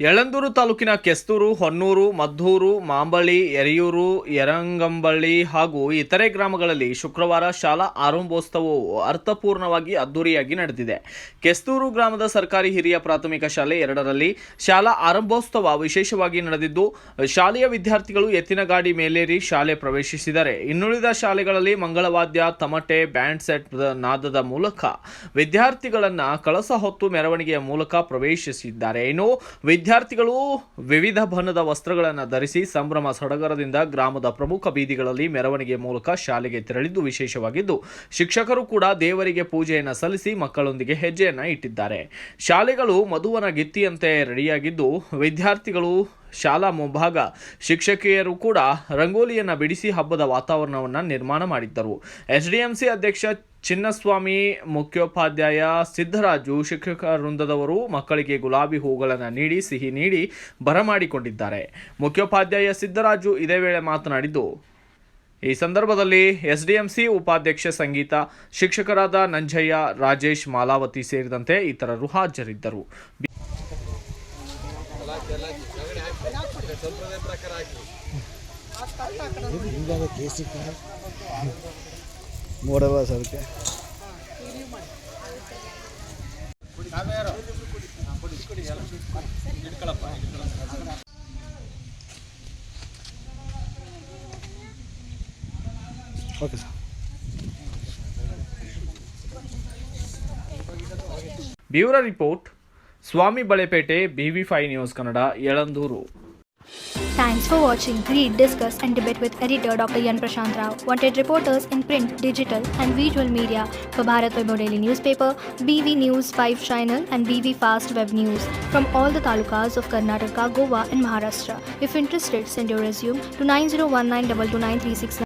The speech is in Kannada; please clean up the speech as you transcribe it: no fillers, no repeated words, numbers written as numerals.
ಯಳಂದೂರು ತಾಲೂಕಿನ ಕೆಸ್ತೂರು, ಹೊನ್ನೂರು, ಮದ್ದೂರು, ಮಾಂಬಳಿ, ಯರಿಯೂರು, ಯರಂಗಂಬಳ್ಳಿ ಹಾಗೂ ಇತರೆ ಗ್ರಾಮಗಳಲ್ಲಿ ಶುಕ್ರವಾರ ಶಾಲಾ ಆರಂಭೋತ್ಸವವು ಅರ್ಥಪೂರ್ಣವಾಗಿ ಅದ್ದೂರಿಯಾಗಿ ನಡೆದಿದೆ. ಕೆಸ್ತೂರು ಗ್ರಾಮದ ಸರ್ಕಾರಿ ಹಿರಿಯ ಪ್ರಾಥಮಿಕ ಶಾಲೆ 2ರಲ್ಲಿ ಶಾಲಾ ಆರಂಭೋತ್ಸವ ವಿಶೇಷವಾಗಿ ನಡೆದಿದ್ದು, ಶಾಲೆಯ ವಿದ್ಯಾರ್ಥಿಗಳು ಎತ್ತಿನ ಗಾಡಿ ಮೇಲೇರಿ ಶಾಲೆ ಪ್ರವೇಶಿಸಿದರೆ, ಇನ್ನುಳಿದ ಶಾಲೆಗಳಲ್ಲಿ ಮಂಗಳವಾದ್ಯ, ತಮಟೆ, ಬ್ಯಾಂಡ್ ಸೆಟ್ ನಾದದ ಮೂಲಕ ವಿದ್ಯಾರ್ಥಿಗಳನ್ನ ಕಳಸ ಹೊತ್ತು ಮೆರವಣಿಗೆಯ ಮೂಲಕ ಪ್ರವೇಶಿಸಿದ್ದಾರೆ. ಇನ್ನು ವಿದ್ಯಾರ್ಥಿಗಳು ವಿವಿಧ ಬಣ್ಣದ ವಸ್ತ್ರಗಳನ್ನು ಧರಿಸಿ ಸಂಭ್ರಮ ಸಡಗರದಿಂದ ಗ್ರಾಮದ ಪ್ರಮುಖ ಬೀದಿಗಳಲ್ಲಿ ಮೆರವಣಿಗೆ ಮೂಲಕ ಶಾಲೆಗೆ ತೆರಳಿದ್ದು ವಿಶೇಷವಾಗಿದ್ದು, ಶಿಕ್ಷಕರು ಕೂಡ ದೇವರಿಗೆ ಪೂಜೆಯನ್ನು ಸಲ್ಲಿಸಿ ಮಕ್ಕಳೊಂದಿಗೆ ಹೆಜ್ಜೆಯನ್ನು ಇಟ್ಟಿದ್ದಾರೆ. ಶಾಲೆಗಳು ಮಧುವನ ಗಿತ್ತಿಯಂತೆ ರೆಡಿಯಾಗಿದ್ದು, ವಿದ್ಯಾರ್ಥಿಗಳು ಶಾಲಾ ಮುಂಭಾಗ ಶಿಕ್ಷಕಿಯರು ಕೂಡ ರಂಗೋಲಿಯನ್ನು ಬಿಡಿಸಿ ಹಬ್ಬದ ವಾತಾವರಣವನ್ನು ನಿರ್ಮಾಣ ಮಾಡಿದ್ದರು. ಎಸ್ಡಿಎಂಸಿ ಅಧ್ಯಕ್ಷ ಚಿನ್ನಸ್ವಾಮಿ, ಮುಖ್ಯೋಪಾಧ್ಯಾಯ ಸಿದ್ದರಾಜು, ಶಿಕ್ಷಕ ವೃಂದದವರು ಮಕ್ಕಳಿಗೆ ಗುಲಾಬಿ ಹೂಗಳನ್ನು ನೀಡಿ ಸಿಹಿ ನೀಡಿ ಬರಮಾಡಿಕೊಂಡಿದ್ದಾರೆ. ಮುಖ್ಯೋಪಾಧ್ಯಾಯ ಸಿದ್ದರಾಜು ಇದೇ ವೇಳೆ ಮಾತನಾಡಿದ್ದು, ಈ ಸಂದರ್ಭದಲ್ಲಿ ಎಸ್ಡಿಎಂಸಿ ಉಪಾಧ್ಯಕ್ಷ ಸಂಗೀತ, ಶಿಕ್ಷಕರಾದ ನಂಜಯ್ಯ, ರಾಜೇಶ್, ಮಾಲಾವತಿ ಸೇರಿದಂತೆ ಇತರರು ಹಾಜರಿದ್ದರು. ನೋಡಲ್ಲ ಸರ್ಕೆ okay sir. Bureau report, Swamy Balepete, BV5 news Kannada, Yelandur. Thanks for watching. Read, discuss and debate with editor Dr. Yan Prashant Rao. Wanted reporters in print, digital and visual media for Bharat Vaibhav Daily Newspaper, BV News 5 Channel and BV Fast Web News from all the talukas of Karnataka, Goa and Maharashtra. If interested, send your resume to 9019229369.